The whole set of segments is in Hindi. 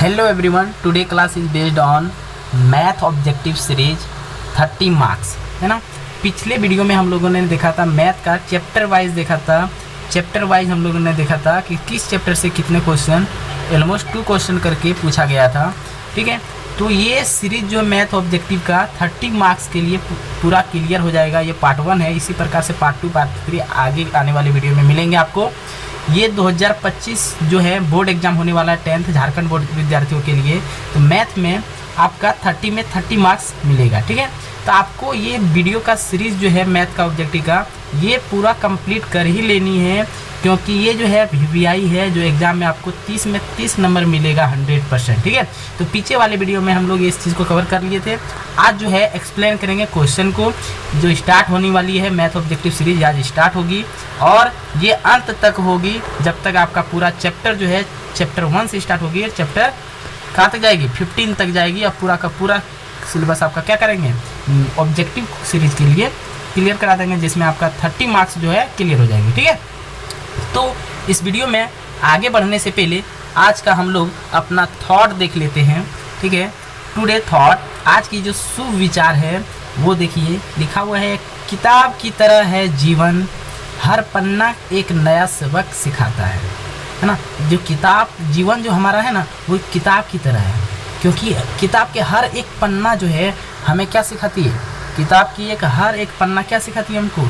Hello everyone, today class is based on math objective series 30 marks, है ना। पिछले वीडियो में हम लोगों ने देखा था मैथ का चैप्टर वाइज देखा था। चैप्टर वाइज हम लोगों ने देखा था कि किस चैप्टर से कितने क्वेश्चन, ऑलमोस्ट 2 क्वेश्चन करके पूछा गया था। ठीक है, तो ये सीरीज जो मैथ ऑब्जेक्टिव का 30 मार्क्स के लिए पूरा क्लियर हो जाएगा। ये पार्ट 1 है। इसी प्रकार से पार्ट 2 पार्ट 3 आगे आने वाले वीडियो में मिलेंगे आपको। ये 2025 जो है बोर्ड एग्जाम होने वाला है 10th झारखंड बोर्ड विद्यार्थियों के लिए। तो मैथ में आपका 30 में 30 मार्क्स मिलेगा। ठीक है, तो आपको ये वीडियो का सीरीज़ जो है मैथ का ऑब्जेक्टिव का ये पूरा कंप्लीट कर ही लेनी है, क्योंकि ये जो है VVI है जो एग्ज़ाम में आपको 30 में 30 नंबर मिलेगा 100%। ठीक है, तो पीछे वाले वीडियो में हम लोग इस चीज़ को कवर कर लिए थे। आज जो है एक्सप्लेन करेंगे क्वेश्चन को, जो स्टार्ट होने वाली है मैथ ऑब्जेक्टिव सीरीज आज स्टार्ट होगी और ये अंत तक होगी जब तक आपका पूरा चैप्टर जो है चैप्टर 1 से स्टार्ट होगी। चैप्टर कहाँ तक जाएगी? 15 तक जाएगी। और पूरा का पूरा सिलेबस आपका क्या करेंगे ऑब्जेक्टिव सीरीज के लिए क्लियर करा देंगे, जिसमें आपका 30 मार्क्स जो है क्लियर हो जाएगी। ठीक है, तो इस वीडियो में आगे बढ़ने से पहले आज का हम लोग अपना थॉट देख लेते हैं। ठीक है, टुडे थॉट, आज की जो सुविचार है वो देखिए। लिखा हुआ है, किताब की तरह है जीवन, हर पन्ना एक नया सबक सिखाता है ना। जो किताब जीवन जो हमारा है ना वो किताब की तरह है, क्योंकि किताब के हर एक पन्ना जो है हमें क्या सिखाती है? किताब की हर एक पन्ना क्या सिखाती है? हमको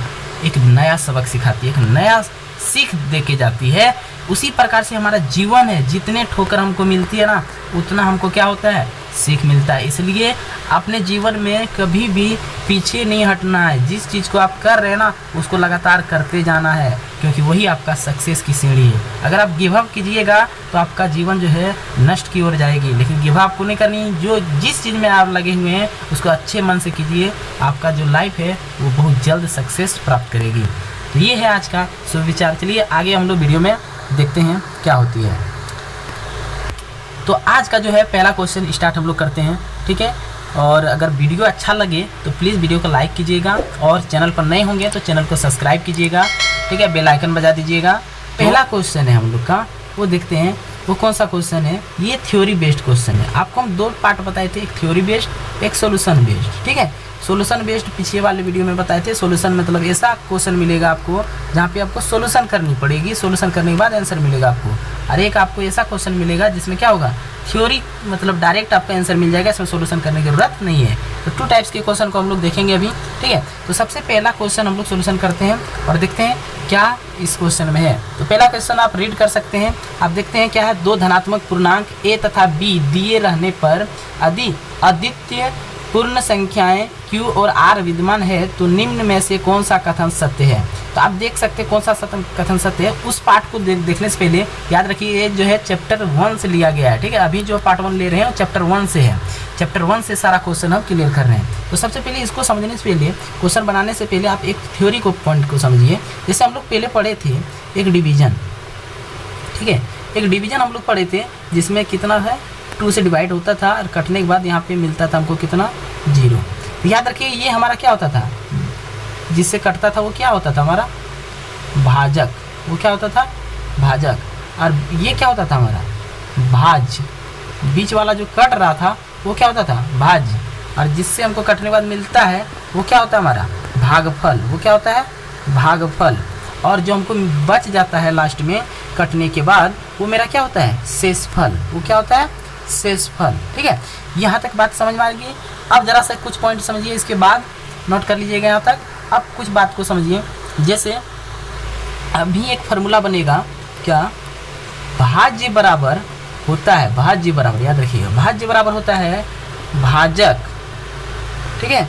एक नया सबक सिखाती है, एक नया सीख दे के जाती है। उसी प्रकार से हमारा जीवन है, जितने ठोकर हमको मिलती है ना उतना हमको क्या होता है? सीख मिलता है। इसलिए अपने जीवन में कभी भी पीछे नहीं हटना है। जिस चीज़ को आप कर रहे हैं ना उसको लगातार करते जाना है, क्योंकि वही आपका सक्सेस की सीढ़ी है। अगर आप गिव अप कीजिएगा तो आपका जीवन जो है नष्ट की ओर जाएगी, लेकिन गिव अप को नहीं करनी। जो जिस चीज़ में आप लगे हुए हैं उसको अच्छे मन से कीजिए, आपका जो लाइफ है वो बहुत जल्द सक्सेस प्राप्त करेगी। तो ये है आज का सुविचार। चलिए आगे हम लोग वीडियो में देखते हैं क्या होती है। तो आज का जो है पहला क्वेश्चन स्टार्ट हम लोग करते हैं। ठीक है, और अगर वीडियो अच्छा लगे तो प्लीज़ वीडियो को लाइक कीजिएगा और चैनल पर नए होंगे तो चैनल को सब्सक्राइब कीजिएगा। ठीक है, बेल आइकन बजा दीजिएगा। पहला क्वेश्चन है हम लोग का, वो देखते हैं वो कौन सा क्वेश्चन है। ये थ्योरी बेस्ड क्वेश्चन है। आपको हम 2 पार्ट बताए थे, एक थ्योरी बेस्ड एक सोल्यूशन बेस्ड। ठीक है, सोल्यूशन बेस्ड पिछले वाले वीडियो में बताए थे। सोल्यूशन मतलब ऐसा क्वेश्चन मिलेगा आपको जहाँ पे आपको सोल्यूशन करनी पड़ेगी, सोल्यूशन करने के बाद आंसर मिलेगा आपको। और एक आपको ऐसा क्वेश्चन मिलेगा जिसमें क्या होगा, थ्योरी मतलब डायरेक्ट आपका आंसर मिल जाएगा, इसमें सोल्यूशन करने की जरूरत नहीं है। तो 2 टाइप्स के क्वेश्चन को हम लोग देखेंगे अभी। ठीक है, तो सबसे पहला क्वेश्चन हम लोग सोल्यूशन करते हैं और देखते हैं क्या इस क्वेश्चन में है। तो पहला क्वेश्चन आप रीड कर सकते हैं। आप देखते हैं क्या है, 2 धनात्मक पूर्णांक a तथा b दिए रहने पर यदि अद्वितीय पूर्ण संख्याएं q और r विद्यमान है तो निम्न में से कौन सा कथन सत्य है। तो आप देख सकते हैं कौन सा कथन सत्य है। उस पार्ट को देखने से पहले याद रखिए ये जो है चैप्टर 1 से लिया गया है। ठीक है, अभी जो पार्ट 1 ले रहे हैं वो चैप्टर 1 से है। चैप्टर 1 से सारा क्वेश्चन हम क्लियर कर रहे हैं। तो सबसे पहले इसको समझने से पहले, क्वेश्चन बनाने से पहले आप एक थ्योरी को पॉइंट को समझिए। जैसे हम लोग पहले पढ़े थे एक डिवीजन। ठीक है, एक डिवीजन हम लोग पढ़े थे जिसमें कितना है 2 से डिवाइड होता था और कटने के बाद यहाँ पे मिलता था हमको कितना 0। तो याद रखिए ये हमारा क्या होता था, जिससे कटता था वो क्या होता था हमारा भाजक। वो क्या होता था भाजक। और ये क्या होता था हमारा भाज। बीच वाला जो कट रहा था वो क्या होता था भाज। और जिससे हमको कटने के बाद मिलता है वो क्या होता है हमारा भागफल। वो क्या होता है भागफल। और जो हमको बच जाता है लास्ट में कटने के बाद वो मेरा क्या होता है शेषफल। वो क्या होता है शेषफल। ठीक है, यहाँ तक बात समझ में आ गई। अब जरा सा कुछ पॉइंट समझिए, इसके बाद नोट कर लीजिएगा यहाँ तक। अब कुछ बात को समझिए। जैसे अभी एक फार्मूला बनेगा क्या, भाज्य बराबर होता है, भाज्य बराबर याद रखिएगा, भाज्य बराबर होता है भाजक। ठीक है,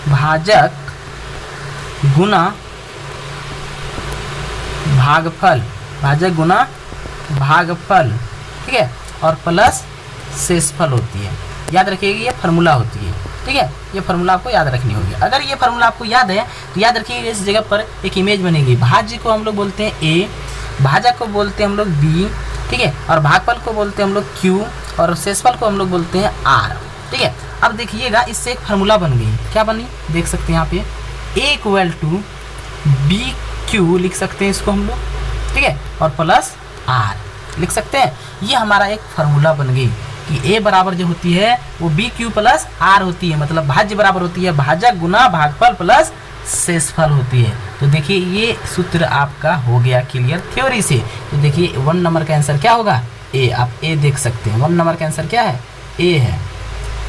भाजक गुना भागफल, भाजक गुना भागफल। ठीक है, और प्लस शेषफल होती है। याद रखिएगा ये फार्मूला होती है। ठीक है, ये फार्मूला आपको याद रखनी होगी। अगर ये फार्मूला आपको याद है तो याद रखिएगा इस जगह पर एक इमेज बनेगी। भाज्य को हम लोग बोलते हैं a, भाजक को बोलते हैं हम लोग b। ठीक है, और भागफल को बोलते हैं हम लोग q और शेषफल को हम लोग बोलते हैं r। ठीक है, अब देखिएगा इससे एक फार्मूला बन गई। क्या बनी देख सकते हैं यहाँ पे, a = bq लिख सकते हैं इसको हम लोग। ठीक है, और प्लस r लिख सकते हैं। ये हमारा एक फार्मूला बन गई। कि ए बराबर जो होती है वो बी क्यू प्लस आर होती है, मतलब भाज्य बराबर होती है भाजक गुना भागफल प्लस शेषफल होती है। तो देखिए ये सूत्र आपका हो गया क्लियर थ्योरी से। तो देखिए 1 नंबर का आंसर क्या होगा, ए। आप ए देख सकते हैं, 1 नंबर का आंसर क्या है, ए है,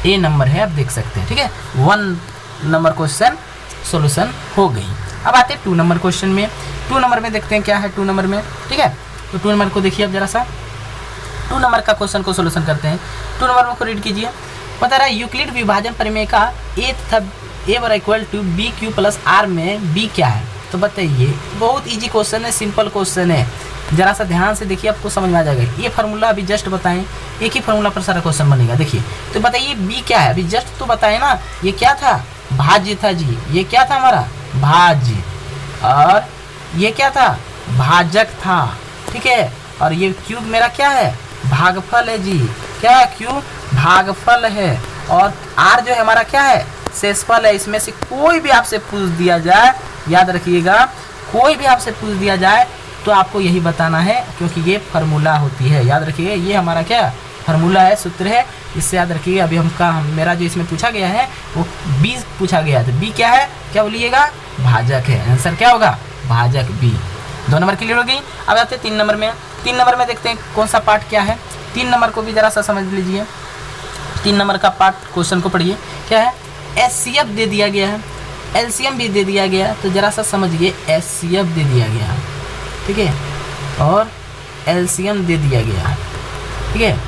ए नंबर है, आप देख सकते हैं। ठीक है, 1 नंबर क्वेश्चन सॉल्यूशन हो गई। अब आते हैं 2 नंबर क्वेश्चन में। 2 नंबर में देखते हैं क्या है 2 नंबर में। ठीक है, तो 2 नंबर को देखिए अब जरा सा 2 नंबर का क्वेश्चन को सॉल्यूशन करते हैं। 2 नंबर में को रीड कीजिए। बता रहा है यूक्लिड विभाजन प्रमेय का ए तथा ए बराबर equal to B Q plus R में बी क्या है। तो बताइए, बहुत इजी क्वेश्चन है, सिंपल क्वेश्चन है, जरा सा ध्यान से देखिए आपको समझ में आ जाएगा। ये फार्मूला अभी जस्ट बताएं, एक ही फार्मूला पर सारा क्वेश्चन बनेगा। देखिए तो बताइए बी क्या है, अभी जस्ट तो बताए ना, ये क्या था, भाज्य था जी, ये क्या था हमारा भाज्य, और ये क्या था भाजक था। ठीक है, और ये क्यूब मेरा क्या है भागफल है जी, क्या है क्यूब भागफल है, और आर जो है हमारा क्या है शेषफल है। इसमें से कोई भी आपसे पूछ दिया जाए, याद रखिएगा, कोई भी आपसे पूछ दिया जाए तो आपको यही बताना है, क्योंकि ये फार्मूला होती है। याद रखिएगा ये हमारा क्या फार्मूला है, सूत्र है, इससे याद रखिएगा। अभी मेरा जो इसमें पूछा गया है वो बी पूछा गया था। बी क्या है, क्या बोलिएगा भाजक है, आंसर क्या होगा भाजक बी। 2 नंबर क्लियर हो गई। अब आते हैं 3 नंबर में। 3 नंबर में देखते हैं कौन सा पार्ट क्या है। 3 नंबर को भी जरा सा समझ लीजिए। 3 नंबर का पार्ट क्वेश्चन को पढ़िए, क्या है एचसीएफ दे दिया गया है, एलसीएम भी दे दिया गया, तो जरा सा समझिए एचसीएफ दे दिया गया, ठीक है, और एलसीएम दे दिया गया, ठीक है,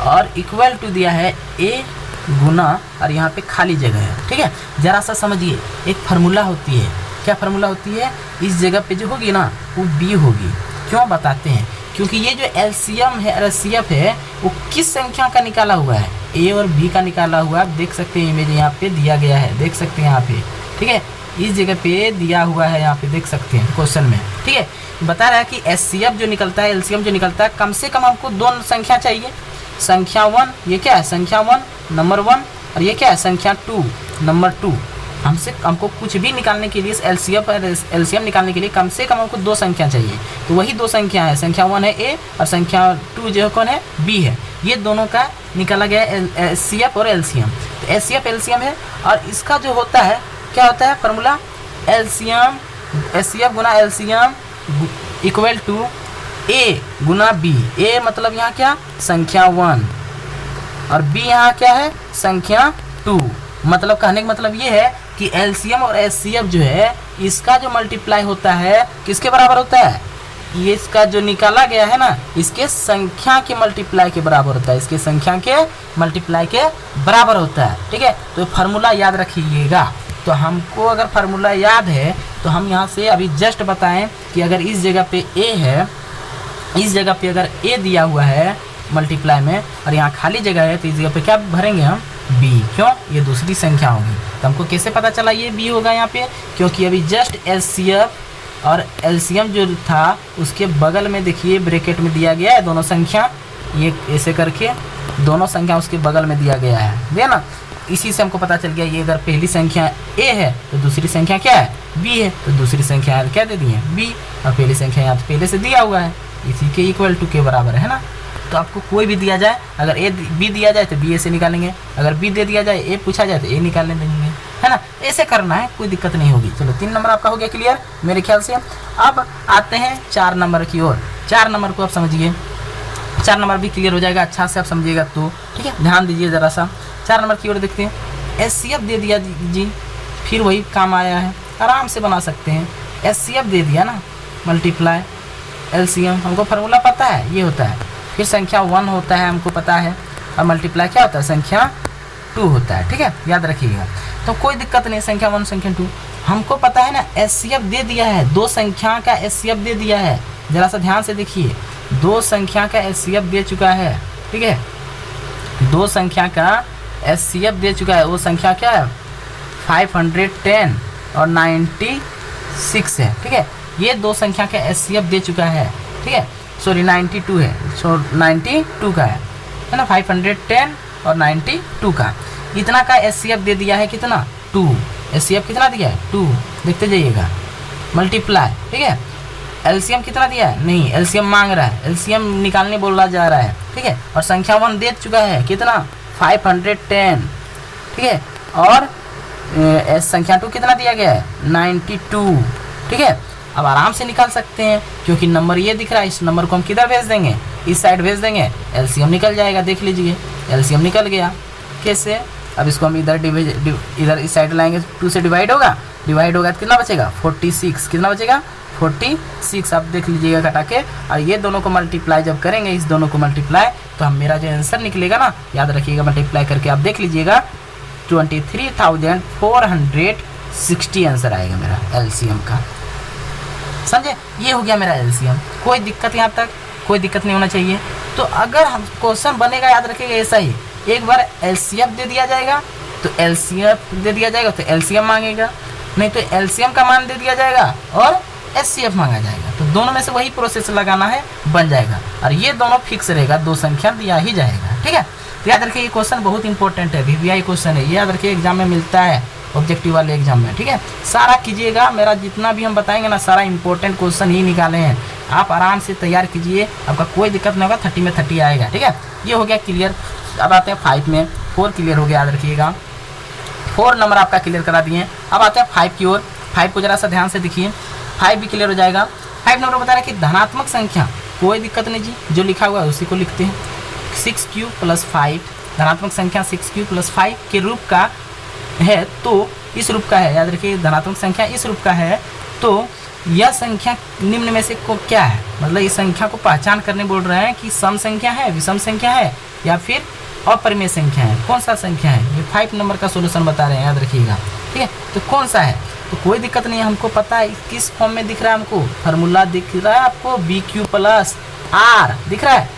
और इक्वल टू दिया है ए गुना, और यहाँ पे खाली जगह है। ठीक है, जरा सा समझिए, एक फार्मूला होती है, क्या फार्मूला होती है, इस जगह पे जो होगी ना वो बी होगी। क्यों बताते हैं, क्योंकि ये जो एलसीएम है एलसीएफ है वो किस संख्या का निकाला हुआ है, ए और बी का निकाला हुआ। आप देख सकते हैं इमेज यहाँ पे दिया गया है, देख सकते हैं यहाँ पे, ठीक है, इस जगह पे दिया हुआ है, यहाँ पे देख सकते हैं क्वेश्चन में। ठीक है, बता रहा है कि एचसीएफ जो निकलता है, एलसीएम जो निकलता है, कम से कम हमको 2 संख्या चाहिए। संख्या 1, ये क्या है संख्या 1 नंबर 1, और ये क्या है संख्या 2 नंबर 2। हमको कुछ भी निकालने के लिए एलसीएफ और एलसीएम निकालने के लिए कम से कम हमको 2 संख्या चाहिए। तो वही 2 संख्या है, संख्या 1 है ए और संख्या 2 जो कौन है बी है। ये दोनों का निकाला गया है एचसीएफ और एलसीएम। तो एचसीएफ एलसीएम है, और इसका जो होता है क्या होता है फार्मूला, एलसीएम एचसीएफ गुना एलसीएम इक्वल टू ए गुना बी। ए मतलब यहाँ क्या संख्या 1 और बी यहाँ क्या है संख्या 2। मतलब कहने का मतलब ये है कि एलसीएम और एचसीएफ जो है इसका जो मल्टीप्लाई होता है किसके बराबर होता है, ये इसका जो निकाला गया है ना इसके संख्या के मल्टीप्लाई के बराबर होता है, इसके संख्या के मल्टीप्लाई के बराबर होता है। ठीक है, तो फार्मूला याद रखिएगा। तो हमको अगर फार्मूला याद है तो हम यहाँ से अभी जस्ट बताएं कि अगर इस जगह पे ए है, इस जगह पे अगर ए दिया हुआ है मल्टीप्लाई में और यहाँ खाली जगह है, तो इस जगह पे क्या भरेंगे हम बी। क्यों, ये दूसरी संख्या होगी। तो हमको कैसे पता चला ये बी होगा यहाँ पे, क्योंकि अभी जस्ट एचसीएफ और एलसीएम जो था उसके बगल में देखिए ब्रैकेट में दिया गया है दोनों संख्या, ये ऐसे करके दोनों संख्या उसके बगल में दिया गया है, दिया ना। इसी से हमको पता चल गया ये अगर पहली संख्या ए है तो दूसरी संख्या क्या है बी है, तो दूसरी संख्या क्या दे दी है बी, और पहली संख्या यहाँ पहले से दिया हुआ है, इसी के इक्वल टू के बराबर है ना। तो आपको कोई भी दिया जाए, अगर ए बी दिया जाए तो बी ए से निकालेंगे, अगर बी दे दिया जाए ए पूछा जाए तो ए निकालने देंगे, है ना। ऐसे करना है, कोई दिक्कत नहीं होगी। चलो 3 नंबर आपका हो गया क्लियर मेरे ख्याल से। अब आते हैं 4 नंबर की ओर। 4 नंबर को आप समझिए, 4 नंबर भी क्लियर हो जाएगा अच्छा से आप समझिएगा तो, ठीक है, ध्यान दीजिए ज़रा सा। 4 नंबर की ओर देखते हैं। एचसीएफ दे दिया जी, फिर वही काम आया है, आराम से बना सकते हैं। एचसीएफ दे दिया ना मल्टीप्लाई एलसीएम, हमको फार्मूला पता है ये होता है, फिर संख्या 1 होता है हमको पता है, और मल्टीप्लाई क्या होता है संख्या 2 होता है। ठीक है, याद रखिएगा। तो कोई दिक्कत नहीं, संख्या 1 संख्या 2 हमको पता है ना। एचसीएफ दे दिया है, 2 संख्या का एचसीएफ दे दिया है, जरा सा ध्यान से देखिए, 2 संख्या का एचसीएफ दे चुका है। ठीक है, 2 संख्या का एचसीएफ दे चुका है, वो संख्या क्या है 510 और 96 है। ठीक है, ये 2 संख्या का एचसीएफ दे चुका है। ठीक है, सॉरी 92 है, 92 का है ना, 510 और 92 का, इतना का एचसीएफ दे दिया है, कितना 2, एचसीएफ कितना दिया है 2, देखते जाइएगा मल्टीप्लाई। ठीक है, एलसीएम कितना दिया है, नहीं एलसीएम मांग रहा है, एलसीएम निकालने बोला जा रहा है, ठीक है। और संख्या 1 दे चुका है कितना 510, ठीक है। और संख्या 2 कितना दिया गया है 92, ठीक है। अब आराम से निकाल सकते हैं क्योंकि नंबर ये दिख रहा है, इस नंबर को हम किधर भेज देंगे, इस साइड भेज देंगे, एलसीएम निकल जाएगा। देख लीजिए एलसीएम निकल गया। कैसे, अब इसको हम इधर इस साइड लाएंगे, 2 से डिवाइड होगा तो कितना बचेगा 46, कितना बचेगा 46। आप देख लीजिएगा कटा के, और ये दोनों को मल्टीप्लाई जब करेंगे, इस दोनों को मल्टीप्लाई, तो हम मेरा जो आंसर निकलेगा ना, याद रखिएगा मल्टीप्लाई करके आप देख लीजिएगा 23,460 आंसर आएगा मेरा एलसीएम का। समझे, ये हो गया मेरा एलसीएम। कोई दिक्कत यहाँ तक, कोई दिक्कत नहीं होना चाहिए। तो अगर हम क्वेश्चन बनेगा, याद रखिएगा ऐसा ही, एक बार एलसीएम दे दिया जाएगा तो एलसीएम दे दिया जाएगा तो एलसीएम मांगेगा, नहीं तो एलसीएम का मान दे दिया जाएगा और एचसीएफ मांगा जाएगा। तो दोनों में से वही प्रोसेस लगाना है, बन जाएगा। और ये दोनों फिक्स रहेगा, 2 संख्या दिया ही जाएगा, ठीक है। तो याद रखिए ये क्वेश्चन बहुत इंपॉर्टेंट है, वीवीआई क्वेश्चन है, ये याद रखिए एग्जाम में मिलता है, ऑब्जेक्टिव वाले एग्जाम में, ठीक है। सारा कीजिएगा, मेरा जितना भी हम बताएंगे ना सारा इंपॉर्टेंट क्वेश्चन ही निकाले हैं। आप आराम से तैयार कीजिए, आपका कोई दिक्कत नहीं होगा, 30 में 30 आएगा, ठीक है। ये हो गया क्लियर। अब आते हैं 5 में, 4 क्लियर हो गया, याद रखिएगा 4 नंबर आपका क्लियर करा दिए। अब आते हैं 5 की ओर। 5 को जरा सा ध्यान से देखिए, 5 भी क्लियर हो जाएगा। 5 नंबर बता रहा है कि धनात्मक संख्या, कोई दिक्कत नहीं जी, जो लिखा हुआ है उसी को लिखते हैं। 6q + 5, धनात्मक संख्या 6q + 5 के रूप का है, तो इस रूप का है, याद रखिए धनात्मक संख्या इस रूप का है, तो यह संख्या निम्न में से को क्या है, मतलब इस संख्या को पहचान करने बोल रहे हैं कि सम संख्या है, विषम संख्या है, या फिर अपरिमेय संख्या है, कौन सा संख्या है। ये 5 नंबर का सोल्यूशन बता रहे हैं, याद रखिएगा, ठीक है। तो कौन सा है, तो कोई दिक्कत नहीं है, हमको पता है किस फॉर्म में दिख रहा है, हमको फार्मूला दिख रहा है आपको, BQ + R दिख रहा है।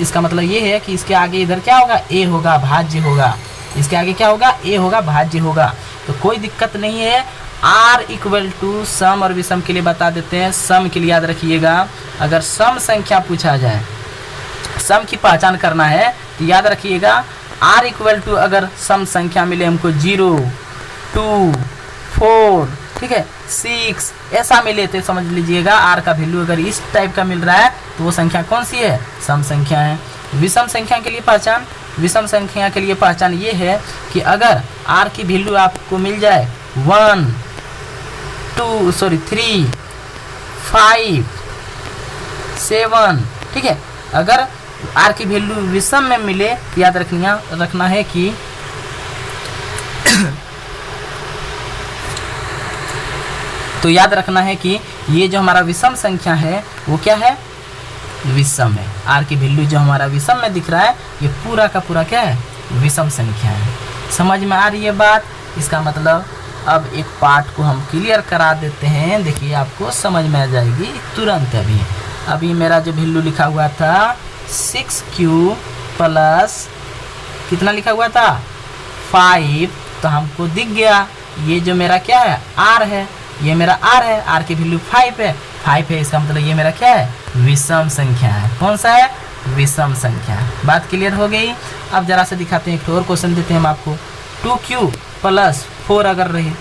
इसका मतलब ये है कि इसके आगे इधर क्या होगा, A होगा, भाज्य होगा, इसके आगे क्या होगा, A होगा, भाज्य होगा। तो कोई दिक्कत नहीं है। R = सम और विषम के लिए बता देते हैं। सम के लिए याद रखिएगा, अगर सम संख्या पूछा जाए, सम की पहचान करना है, तो याद रखिएगा R = अगर सम संख्या मिले हमको 0, 2, 4, ठीक है, 6 ऐसा मिले तो समझ लीजिएगा R का वैल्यू अगर इस टाइप का मिल रहा है तो वो संख्या कौन सी है, सम संख्या है। विषम संख्या के लिए पहचान, विषम संख्या के लिए पहचान ये है कि अगर R की वैल्यू आपको मिल जाए 3, 5, 7, ठीक है, अगर R की वैल्यू विषम में मिले, याद रखना है कि तो याद रखना है कि ये जो हमारा विषम संख्या है वो क्या है, विषम है। R की वैल्यू जो हमारा विषम में दिख रहा है, ये पूरा का पूरा क्या है, विषम संख्या है। समझ में आ रही है बात। इसका मतलब अब एक पार्ट को हम क्लियर करा देते हैं, देखिए आपको समझ में आ जाएगी तुरंत। अभी मेरा जो वैल्यू लिखा हुआ था 6q + कितना लिखा हुआ था 5, तो हमको दिख गया ये जो मेरा क्या है R है, ये मेरा R है, R की वैल्यू 5 है, 5 है, इसका मतलब ये मेरा क्या है, विषम संख्या है। कौन सा है, विषम संख्या। बात क्लियर हो गई। अब जरा से दिखाते हैं, एक और क्वेश्चन देते हैं हम आपको। 2q + 4 अगर रहे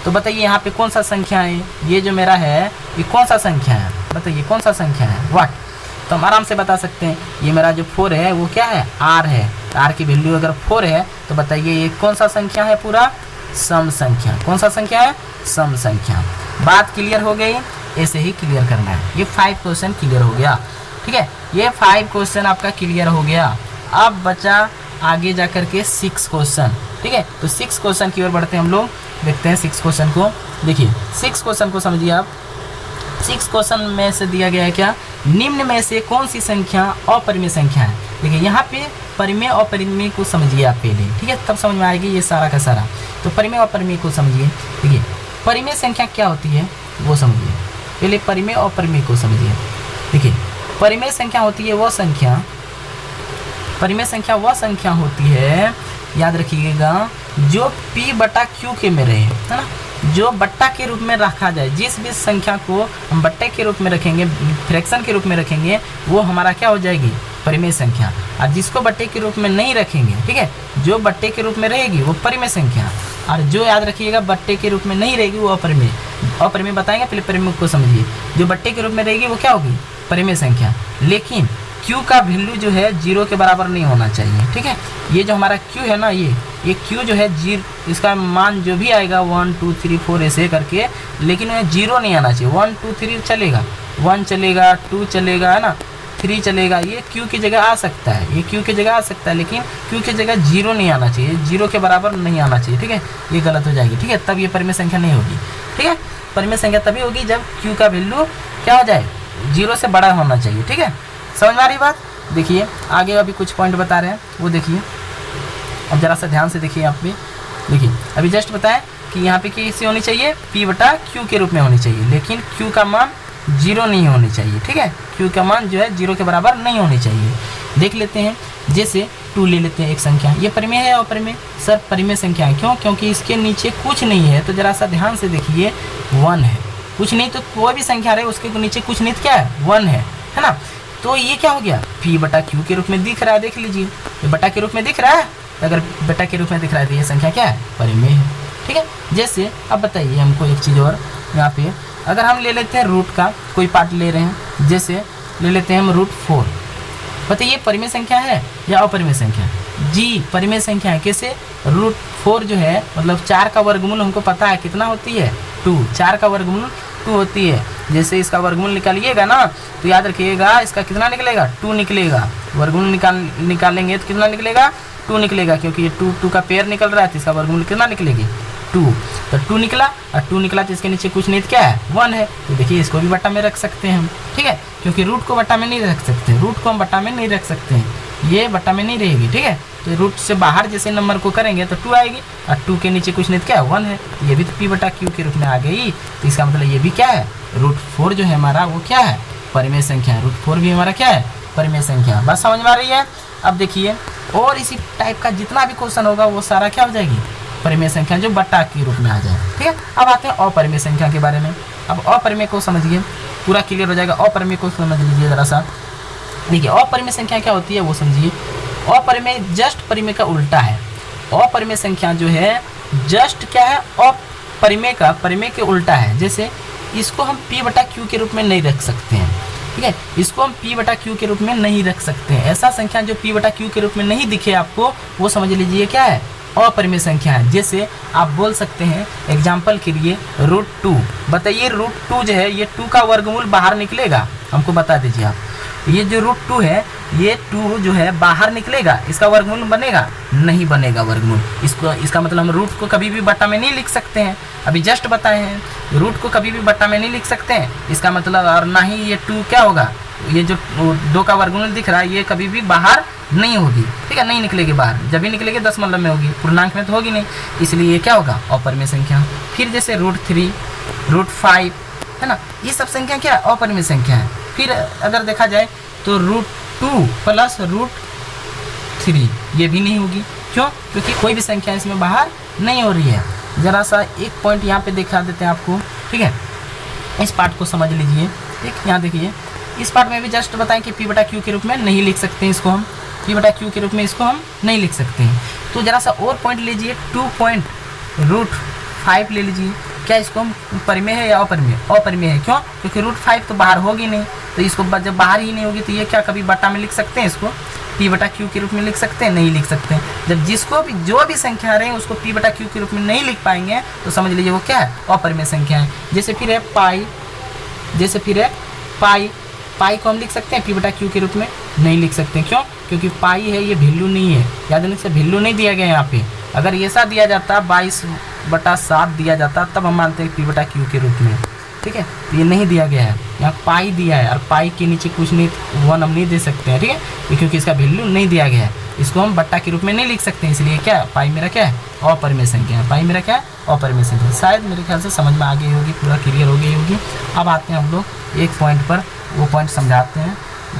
तो बताइए यहाँ पे कौन सा संख्या है, ये जो मेरा है ये कौन सा संख्या है, बताइए कौन सा संख्या है, व्हाट। तो हम आराम से बता सकते हैं, ये मेरा जो 4 है वो क्या है, R है। R की वैल्यू अगर 4 है तो बताइए ये कौन सा संख्या है, पूरा सम संख्या। कौन सा संख्या है, सम संख्या। बात क्लियर हो गई, ऐसे ही क्लियर करना है। ये 5 क्वेश्चन क्लियर हो गया, ठीक है, ये 5 क्वेश्चन आपका क्लियर हो गया। अब बचा आगे जा कर के 6 क्वेश्चन, ठीक है। तो 6 क्वेश्चन की ओर बढ़ते हैं हम लोग, देखते हैं 6 क्वेश्चन को। देखिए 6 क्वेश्चन को समझिए आप। 6 क्वेश्चन में से दिया गया है क्या, निम्न में से कौन सी संख्या अपरिमेय संख्या है। देखिए यहाँ पे परिमेय और अपरिमेय को समझिए आप पहले, ठीक है, तब समझ में आएगी ये सारा का सारा। तो परिमेय और अपरिमेय को समझिए। देखिए परिमेय संख्या क्या होती है वो समझिए, पहले परिमेय और अपरिमेय को समझिए। देखिए परिमेय संख्या होती है वो संख्या, परिमेय संख्या वह संख्या होती है, याद रखिएगा, जो p/q के में रहे, है ना, जो बट्टा के रूप में रखा जाए। जिस भी संख्या को हम बट्टे के रूप में रखेंगे, फ्रैक्शन के रूप में रखेंगे, वो हमारा क्या हो जाएगी, परिमेय संख्या। और जिसको बट्टे के रूप में नहीं रखेंगे, ठीक है, जो बट्टे के रूप में रहेगी वो परिमेय संख्या, और जो याद रखिएगा बट्टे के रूप में नहीं रहेगी वो अपरिमेय। अपरिमेय बताएंगे, पहले परिमेय को समझिए। जो बट्टे के रूप में रहेगी वो क्या होगी, परिमेय संख्या। लेकिन q का वैल्यू जो है 0 के बराबर नहीं होना चाहिए, ठीक है। ये जो हमारा q है ना, ये q जो है इसका मान जो भी आएगा 1 2 3 4 ऐसे करके, लेकिन 0 नहीं आना चाहिए। 1 2 3 चलेगा, 1 चलेगा, 2 चलेगा, है ना, 3 चलेगा, ये q की जगह आ सकता है, ये q की जगह आ सकता है, लेकिन q की जगह 0 नहीं आना चाहिए, 0 के बराबर नहीं आना चाहिए, ठीक है। ये गलत हो जाएगी, ठीक है, तब ये परिमेय संख्या नहीं होगी, ठीक है। परिमेय संख्या तभी होगी जब q का वैल्यू क्या हो जाए, 0 से बड़ा होना चाहिए, ठीक है। समझ में आ रही बात। देखिए आगे अभी कुछ पॉइंट बता रहे हैं, वो देखिए, अब जरा सा ध्यान से देखिए। यहाँ पे देखिए अभी जस्ट बताएं कि यहाँ पे कैसे होनी चाहिए, p/q के रूप में होनी चाहिए, लेकिन q का मान 0 नहीं होनी चाहिए, ठीक है। q का मान जो है 0 के बराबर नहीं होनी चाहिए। देख लेते हैं, जैसे 2 ले लेते हैं एक संख्या, ये परिमेय है अपरिमेय? सर परिमेय संख्या है, क्यों? क्योंकि इसके नीचे कुछ नहीं है। तो जरा सा ध्यान से देखिए, 1 है, कुछ नहीं तो कोई भी संख्या रहे उसके नीचे कुछ नहीं तो क्या है, 1 है ना। तो ये क्या हो गया, p/q के रूप में दिख रहा है, देख लीजिए, ये बटा के रूप में दिख रहा है। अगर बटा के रूप में दिख रहा है तो ये संख्या क्या है, परिमेय है, ठीक है। जैसे अब बताइए हमको एक चीज़ और, यहाँ पे अगर हम ले लेते हैं रूट का कोई पार्ट ले रहे हैं, जैसे ले लेते हैं हम √4, बताइए परिमेय संख्या है या अपरिमेय संख्या? जी परिमेय संख्या है। कैसे? √4 जो है मतलब 4 का वर्गमूल हमको पता है कितना होती है, 2, 4 का वर्गमूल 2 होती है। जैसे इसका वर्गमूल निकालिएगा ना तो याद रखिएगा इसका कितना निकलेगा, 2 निकलेगा। वर्गमूल निकालेंगे तो कितना निकलेगा, 2 निकलेगा, क्योंकि ये 2 का पेयर निकल रहा है, तो इसका वर्गमूल कितना निकलेगी, 2। तो 2 निकला, और 2 निकला तो इसके नीचे कुछ नहीं तो क्या है, 1 है। तो देखिए इसको भी बट्टा में रख सकते हैं हम, ठीक है, क्योंकि रूट को बट्टा में नहीं रख सकते, रूट को हम बट्टा में नहीं रख सकते हैं, ये बट्टा में नहीं रहेगी, ठीक है। तो रूट से बाहर जैसे नंबर को करेंगे तो 2 आएगी, और 2 के नीचे कुछ नहीं तो क्या है, 1 है। तो ये भी तो p/q के रूप में आ गई। तो इसका मतलब ये भी क्या है, √4 जो है हमारा वो क्या है, परिमेय संख्या है। √4 भी हमारा क्या है, परिमेय संख्या। बात समझ में आ रही है। अब देखिए और इसी टाइप का जितना भी क्वेश्चन होगा वो सारा क्या हो जाएगी, परिमेय संख्या जो बट्टा के रूप में आ जाए, ठीक है। अब आते हैं अपरिमेय संख्या के बारे में। अब अपरिमेय को समझिए, पूरा क्लियर हो जाएगा। अपरिमेय को समझ लीजिए जरा सा। देखिए अपरिमेय संख्या क्या होती है वो समझिए। अपरिमेय जस्ट परिमेय का उल्टा है। अपरिमेय संख्या जो है जस्ट क्या है, अपरिमेय का परिमेय के उल्टा है। जैसे इसको हम p/q के रूप में नहीं रख सकते हैं, ठीक है, इसको हम p/q के रूप में नहीं रख सकते हैं। ऐसा संख्या जो p/q के रूप में नहीं दिखे आपको, वो समझ लीजिए क्या है, अपरिमेय संख्या है। जैसे आप बोल सकते हैं एग्जाम्पल के लिए √2, बताइए √2 जो है ये 2 का वर्गमूल बाहर निकलेगा, हमको बता दीजिए आप। ये जो √2 है ये 2 जो है बाहर निकलेगा, इसका वर्गमूल बनेगा, नहीं बनेगा वर्गमूल। इसका मतलब हम रूट को कभी भी बट्टा में नहीं लिख सकते हैं, अभी जस्ट बताए हैं रूट को कभी भी बट्टा में नहीं लिख सकते हैं। इसका मतलब और ना ही ये 2 क्या होगा, ये जो 2 का वर्गमूल दिख रहा है ये कभी भी बाहर नहीं होगी, ठीक है, नहीं निकलेगी बाहर। जब भी निकलेगी दशमलव में होगी, पूर्णांक में तो होगी नहीं, इसलिए ये क्या होगा, अपरिमेय संख्या। फिर जैसे √3, √5 है ना, ये सब संख्या क्या है, अपरिमेय संख्या है। फिर अगर देखा जाए तो √2 प्लस √3 ये भी नहीं होगी, क्यों? क्योंकि कोई भी संख्या इसमें बाहर नहीं हो रही है। ज़रा सा एक पॉइंट यहाँ पे दिखा देते हैं आपको, ठीक है, इस पार्ट को समझ लीजिए। ठीक, यहाँ देखिए इस पार्ट में भी जस्ट बताएं कि p/q के रूप में नहीं लिख सकते हैं, इसको हम p/q के रूप में इसको हम नहीं लिख सकते हैं। तो ज़रा सा और पॉइंट लीजिए, 2.5 ले लीजिए। क्या इसको हम परिमेय है या अपरिमेय? अपरिमेय है, क्यों? क्योंकि √5 तो बाहर होगी नहीं, तो इसको जब बाहर ही नहीं होगी तो ये क्या कभी बट्टा में लिख सकते हैं, इसको p/q के रूप में लिख सकते हैं? नहीं लिख सकते हैं। जब जिसको भी जो भी संख्या रहे उसको p/q के रूप में नहीं लिख पाएंगे तो समझ लीजिए वो क्या है, अपरिमेय संख्या है। जैसे फिर है पाई, पाई को हम लिख सकते हैं p/q के रूप में? नहीं लिख सकते, क्यों? क्योंकि पाई है ये वैल्यू नहीं है, याद रखने से वैल्यू नहीं दिया गया यहाँ पे। अगर ऐसा दिया जाता 22/7 दिया जाता तब हम मानते हैं p/q के रूप में, ठीक है। तो ये नहीं दिया गया है, यहाँ पाई दिया है, और पाई के नीचे कुछ नहीं 1 हम नहीं दे सकते हैं, ठीक है, क्योंकि इसका वैल्यू नहीं दिया गया है। इसको हम बट्टा के रूप में नहीं लिख सकते हैं, इसलिए क्या है, पाई मेरा क्या है, अपरिमेय संख्या है। पाई मेरा क्या है, अपरिमेय संख्या। शायद मेरे ख्याल से समझ में आ गई होगी, पूरा क्लियर हो गई होगी। अब आते हैं हम लोग एक पॉइंट पर, वो पॉइंट समझाते हैं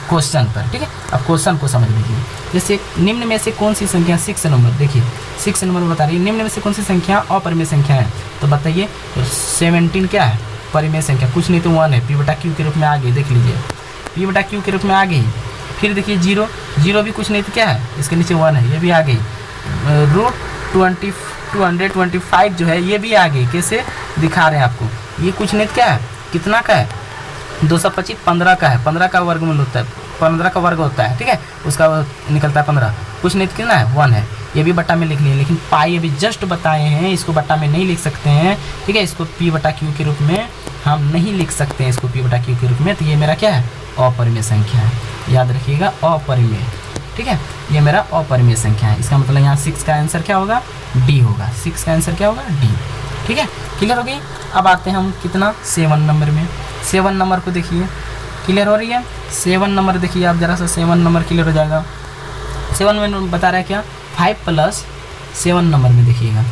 क्वेश्चन पर, ठीक है। अब क्वेश्चन को समझ लीजिए। जैसे निम्न में से कौन सी संख्या, 6 नंबर, देखिए 6 नंबर में बता रही है निम्न में से कौन सी संख्या अपरिमेय संख्या है, तो बताइए। तो 17 क्या है, परिमेय संख्या, कुछ नहीं तो 1 है, p/q के रूप में आ गई, देख लीजिए p/q के रूप में आ गई। फिर देखिए 0 भी कुछ नहीं तो क्या है, इसके नीचे 1 है, ये भी आ गई। √225 जो है ये भी आ गई, कैसे, दिखा रहे हैं आपको। ये कुछ नहीं क्या है, कितना का है, 225 15 का है, 15 का वर्गमूल होता है, 15 का वर्ग होता है, ठीक है, उसका निकलता है 15। कुछ नहीं कितना है, 1 है। ये भी बट्टा में लिख लिए, लेकिन पाई अभी जस्ट बताए हैं, इसको बट्टा में नहीं लिख सकते हैं, ठीक है, इसको पी बटा क्यू के रूप में हम नहीं लिख सकते हैं, इसको पी बटा क्यू के रूप में। तो ये मेरा क्या है, अपरिमेय संख्या है, याद रखिएगा, अपरिमेय, ठीक है, ये मेरा अपरिमेय संख्या है। इसका मतलब यहाँ 6 का आंसर क्या होगा, डी होगा, 6 का आंसर क्या होगा, डी, ठीक है, क्लियर हो गई। अब आते हैं हम कितना, 7 नंबर में। 7 नंबर को देखिए, क्लियर हो रही है। 7 नंबर देखिए आप जरा सा, 7 नंबर क्लियर हो जाएगा। 7 में बता रहा है क्या, 5 प्लस 7 नंबर में देखिएगा,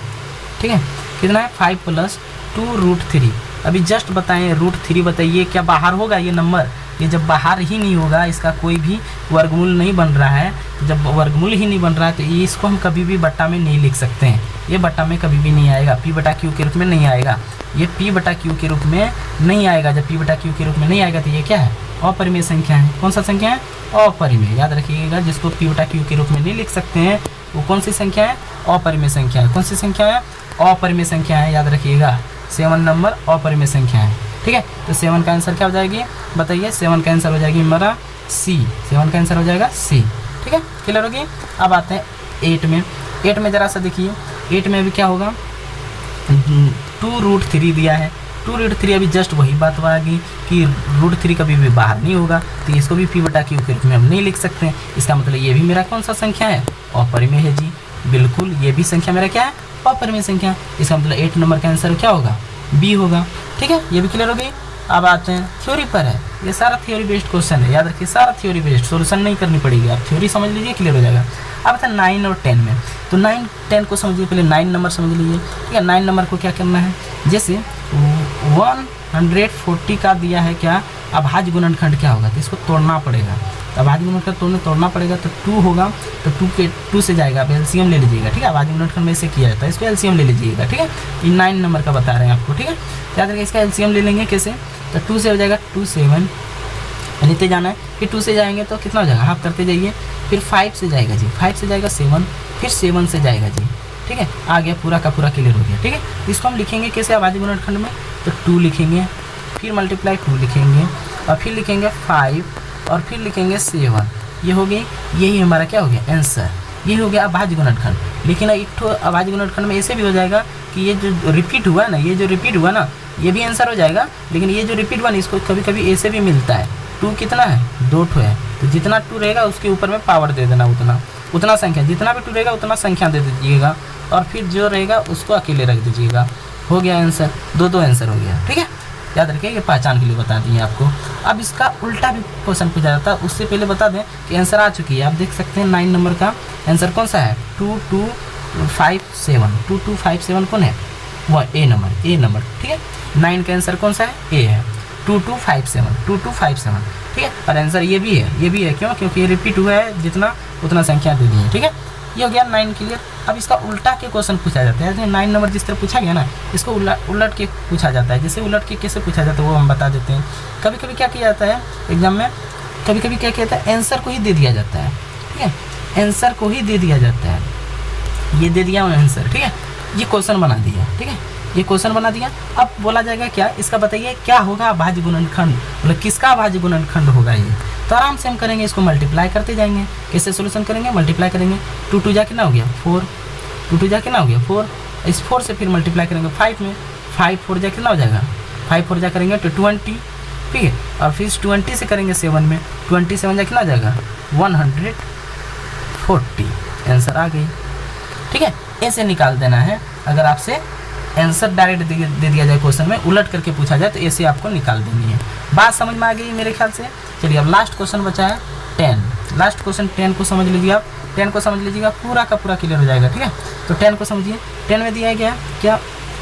ठीक है, कितना है, 5 प्लस 2√3। अभी जस्ट बताएं √3 बताइए, क्या बाहर होगा ये नंबर, ये जब बाहर ही नहीं होगा, इसका कोई भी वर्गमूल नहीं बन रहा है, जब वर्गमूल ही नहीं बन रहा है तो ये इसको हम कभी भी बट्टा में नहीं लिख सकते हैं, ये बट्टा में कभी भी नहीं आएगा, पी बटा क्यू के रूप में नहीं आएगा, ये पी बटा क्यू के रूप में नहीं आएगा। जब पी बटा क्यू के रूप में नहीं आएगा तो ये क्या है, अपरिमेय संख्या है। कौन सा संख्या है, अपरिमेय, याद रखिएगा। जिसको पी बटा क्यू के रूप में नहीं लिख सकते हैं वो कौन सी संख्या है, अपरिमेय संख्या है। कौन सी संख्या है, अपरिमेय संख्या है, याद रखिएगा। 7 नंबर अपरिमेय संख्या है, ठीक है। तो 7 का आंसर क्या हो जाएगी, बताइए, 7 का आंसर हो जाएगी हमारा सी, 7 का आंसर हो जाएगा सी, ठीक है, क्लियर होगी। अब आते हैं 8 में। 8 में ज़रा सा देखिए, 8 में अभी क्या होगा, 2√3 दिया है, 2√3 अभी जस्ट वही बात आ गई कि √3 कभी भी बाहर नहीं होगा, तो इसको भी पी बटा क्यू के रूप में हम नहीं लिख सकते हैं। इसका मतलब ये भी मेरा कौन सा संख्या है, अपरिमेय है जी, बिल्कुल, ये भी संख्या मेरा क्या है, अपरिमेय संख्या। इसका मतलब 8 नंबर का आंसर क्या होगा, बी होगा, ठीक है, ये भी क्लियर हो गई। अब आते हैं थ्योरी पर है, ये सारा थ्योरी बेस्ड क्वेश्चन है, याद रखिए, सारा थ्योरी बेस्ड, सोल्यूशन नहीं करनी पड़ेगी, आप थ्योरी समझ लीजिए, क्लियर हो जाएगा। अब आता है 9 और 10 में। तो 9 10 को समझिए, पहले 9 नंबर समझ लीजिए, ठीक है। 9 नंबर को क्या करना है, जैसे 140 का दिया है क्या, अभाज्य गुणनखंड क्या होगा, तो इसको तोड़ना पड़ेगा, तो अभाज्य गुणनखंड तोड़ना पड़ेगा, तो 2 होगा, तो 2 से जाएगा, आप एलसीएम ले लीजिएगा, ठीक है। अभाज्य गुणनखंड में से किया जाता है, इसको एलसीएम ले लीजिएगा, ठीक है। ये 9 नंबर का बता रहे हैं आपको, ठीक है। याद रखिए, इसका एलसीएम ले लेंगे कैसे, तो 2 से हो जाएगा 2 7, लेते जाना है, फिर 2 से जाएंगे तो कितना हो जाएगा, हाफ करते जाइए, फिर 5 से जाएगा जी, 5 से जाएगा 7, फिर 7 से जाएगा जी, ठीक है, आ गया, पूरा का पूरा क्लियर हो गया, ठीक है। इसको हम लिखेंगे कैसे, अभाज्य गुणनखंड में, तो 2 लिखेंगे, फिर मल्टीप्लाई 2 लिखेंगे, और फिर लिखेंगे 5, और फिर लिखेंगे 7, ये हो गई, यही हमारा क्या हो गया आंसर, ये हो गया अभाज्य गुणनखंड। लेकिन एक ठो अभाज्य गुणनखंड में ऐसे भी हो जाएगा कि ये जो रिपीट हुआ ना, ये जो रिपीट हुआ ना, ये भी आंसर हो जाएगा, लेकिन ये जो रिपीट हुआ ना, इसको कभी कभी ऐसे भी मिलता है, 2 कितना है, 2 ठो है, तो जितना 2 रहेगा उसके ऊपर में पावर दे देना, उतना संख्या, जितना भी 2 रहेगा उतना संख्या दे दीजिएगा, और फिर जो रहेगा उसको अकेले रख दीजिएगा, हो गया आंसर, 2 आंसर हो गया, ठीक है। याद रखिए, ये पहचान के लिए बता दिए आपको। अब इसका उल्टा भी क्वेश्चन पूछा जाता है, उससे पहले बता दें कि आंसर आ चुकी है, आप देख सकते हैं 9 नंबर का आंसर कौन सा है, 2257, 2257 कौन है, वह ए नंबर, ठीक है। 9 का आंसर कौन सा है, ए है, 2257, ठीक है। और आंसर ये भी है, क्यों, क्योंकि ये रिपीट हुआ है, जितना उतना संख्या दे दी है, ठीक है। ये हो गया 9 क्लियर। अब इसका उल्टा के क्वेश्चन पूछा जाता है, जैसे 9 नंबर जिस तरह पूछा गया ना, इसको उलट के पूछा जाता है। जैसे उलट के कैसे पूछा जाता है वो हम बता देते हैं। कभी कभी क्या किया जाता है एग्जाम में, कभी कभी क्या किया जाता है, आंसर को ही दे दिया जाता है, ठीक है, आंसर को ही दे दिया जाता है, ये दे दिया आंसर, ठीक है, ये क्वेश्चन बना दिया, ठीक है, ये क्वेश्चन बना दिया। अब बोला जाएगा क्या, इसका बताइए क्या होगा अभाज्य गुणनखंड, मतलब किसका अभाज्य गुणनखंड होगा ये, तो आराम से हम करेंगे, इसको मल्टीप्लाई करते जाएंगे। कैसे सोल्यूशन करेंगे, मल्टीप्लाई करेंगे, 2 2 जा कितना हो गया 4, 2 2 जा कितना हो गया 4, इस 4 से फिर मल्टीप्लाई करेंगे 5 में, 5 4 जा कितना हो जाएगा, 5 4 जा करेंगे तो 20, ठीक है, और फिर 20 से करेंगे 7 में, 27 जा कितना हो जाएगा 140, आंसर आ गई, ठीक है। ऐसे निकाल देना है, अगर आपसे आंसर डायरेक्ट दे दिया जाए क्वेश्चन में, उलट करके पूछा जाए तो ऐसे आपको निकाल देनी है। बात समझ में आ गई मेरे ख्याल से। चलिए अब लास्ट क्वेश्चन बचा है 10, लास्ट क्वेश्चन 10 को समझ लीजिए आप, 10 को समझ लीजिएगा, पूरा का पूरा क्लियर हो जाएगा, ठीक है। तो 10 को समझिए, 10 में दिया गया क्या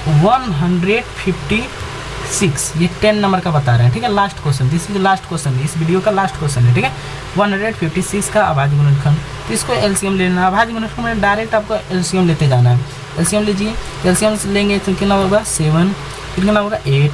156, ये 10 नंबर का बता रहे हैं, ठीक है। Last question, this is last question, इस वीडियो का लास्ट क्वेश्चन है, ठीक है। 156 का अभाज्य गुणनखंड, तो इसको एलसीएम लेना है। अभाज्य गुणनखंड में डायरेक्ट आपको एलसीएम लेते जाना है, एलसीएम लीजिए, एलसीएम लेंगे तो कितना होगा 7, फिर कितना होगा 8,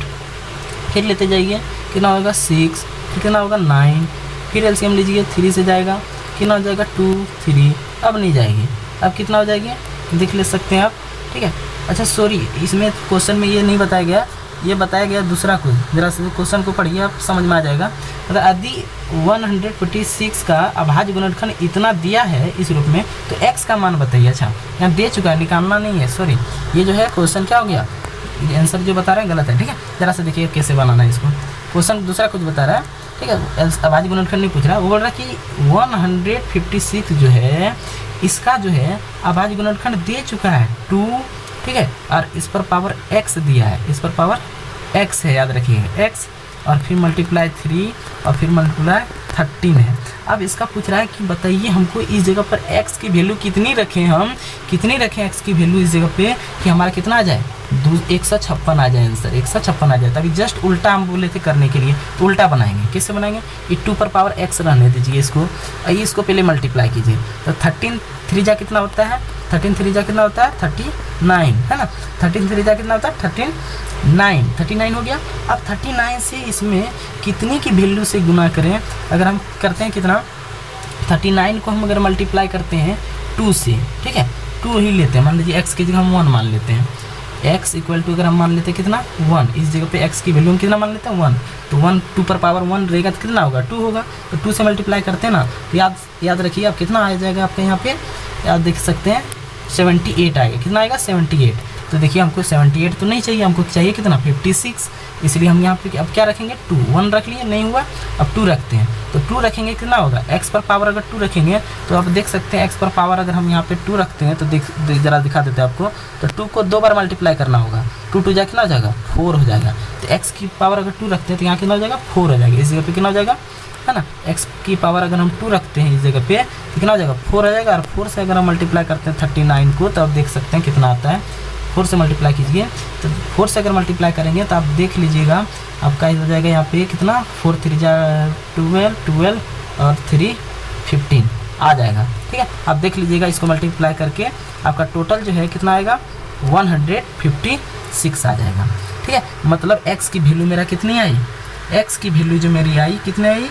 फिर लेते जाइए कितना होगा 6, फिर कितना होगा 9, फिर एलसीएम लीजिए, 3 से जाएगा कितना हो जाएगा 2 3, अब नहीं जाएगी, अब कितना हो जाएगी देख ले सकते हैं आप, ठीक है, अच्छा सॉरी, इसमें क्वेश्चन में ये नहीं बताया गया, ये बताया गया दूसरा कुछ। जरा से क्वेश्चन को पढ़िए, आप समझ में आ जाएगा। मतलब यदि 146 का अभाज्य गुणनखंड इतना दिया है इस रूप में, तो x का मान बताइए। अच्छा यहाँ दे चुका है, निकालना नहीं है, सॉरी। ये जो है क्वेश्चन क्या हो गया, आंसर जो बता रहे हैं गलत है, ठीक है। जरा से देखिए कैसे बनाना है इसको। क्वेश्चन दूसरा कुछ बता रहा है, ठीक है, अभाज्य गुणनखंड नहीं पूछ रहा। वो बोल रहा है कि 156 जो है इसका जो है अभाज्य गुणनखंड दे चुका है 2, ठीक है, और इस पर पावर x दिया है, इस पर पावर x है, याद रखिए x, और फिर मल्टीप्लाई 3 और फिर मल्टीप्लाई 13 है। अब इसका पूछ रहा है कि बताइए हमको इस जगह पर x की वैल्यू कितनी रखें, हम कितनी रखें x की वैल्यू इस जगह पे कि हमारा कितना आ जाए, 156 आ जाए, आंसर 156 आ जाए। तभी जस्ट उल्टा हम बोले थे करने के लिए, तो उल्टा बनाएंगे। कैसे बनाएंगे, ये 2 पर पावर x रहने दीजिए इसको पहले मल्टीप्लाई कीजिए। तो 13 3 जा कितना होता है, 13 3 जा कितना होता है 39, है ना। 13 3 जा कितना होता है 39 हो गया। अब 39 से इसमें कितनी की वैल्यू से गुना करें, अगर हम करते हैं कितना, 39 को हम अगर मल्टीप्लाई करते हैं 2 से, ठीक है, 2 ही लेते हैं, मान लीजिए x की जगह हम 1 मान लेते हैं। x इक्वल टू अगर हम मान लेते हैं कितना 1, इस जगह पे x की वैल्यू हम कितना मान लेते हैं 1, तो 1 2 पर पावर 1 रहेगा तो कितना होगा 2 होगा। तो 2 से मल्टीप्लाई करते हैं ना, तो याद रखिए आप कितना आ जाएगा आपके यहाँ पे, याद देख सकते हैं 78 आएगा। कितना आएगा 78। तो देखिए हमको 78 तो नहीं चाहिए, हमको चाहिए कितना 56, इसलिए हम यहाँ पे अब क्या रखेंगे 2, 1 रख लिए, नहीं हुआ, अब 2 रखते हैं। तो 2 रखेंगे कितना होगा, x पर पावर अगर 2 रखेंगे तो आप देख सकते हैं x पर पावर अगर हम यहाँ पे 2 रखते हैं तो जरा दिखा देते हैं आपको। तो 2 को 2 बार मल्टीप्लाई करना होगा, 2 2 जा कितना हो जाएगा 4 हो जाएगा। तो x की पावर अगर 2 रखते हैं तो यहाँ कितना हो जाएगा 4 हो जाएगा, इस जगह पे कितना हो जाएगा, है ना। x की पावर अगर हम 2 रखते हैं इस जगह पे तो कितना हो जाएगा 4 हो जाएगा। और 4 से अगर हम मल्टीप्लाई करते हैं 39 को, तो आप देख सकते हैं कितना आता है, 4 से मल्टीप्लाई कीजिए। तो 4 से अगर मल्टीप्लाई करेंगे तो आप देख लीजिएगा आपका हो जाएगा यहाँ पे कितना 4 3 जा 12 और 3 15 आ जाएगा, ठीक है। आप देख लीजिएगा इसको मल्टीप्लाई करके आपका टोटल जो है कितना आएगा 156 आ जाएगा, ठीक है। मतलब x की वैल्यू मेरा कितनी आई, x की वैल्यू जो मेरी आई कितने आई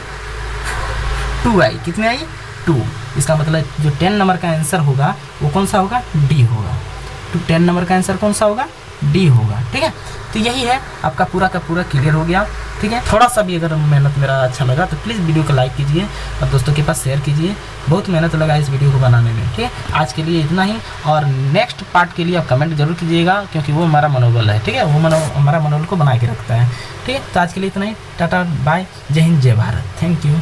2 आई, कितने आई 2। इसका मतलब जो 10 नंबर का आंसर होगा वो कौन सा होगा, डी होगा। तो 10 नंबर का आंसर कौन सा होगा, डी होगा, ठीक है। तो यही है आपका पूरा का पूरा क्लियर हो गया, ठीक है। थोड़ा सा भी अगर मेहनत मेरा अच्छा लगा तो प्लीज़ वीडियो को लाइक कीजिए और दोस्तों के पास शेयर कीजिए। बहुत मेहनत लगा इस वीडियो को बनाने में, ठीक है। आज के लिए इतना ही, और नेक्स्ट पार्ट के लिए आप कमेंट जरूर कीजिएगा, क्योंकि वो हमारा मनोबल है, ठीक है, वो हमारा मनोबल को बना के रखता है, ठीक है। तो आज के लिए इतना ही, टाटा बाय, जय हिंद जय भारत, थैंक यू।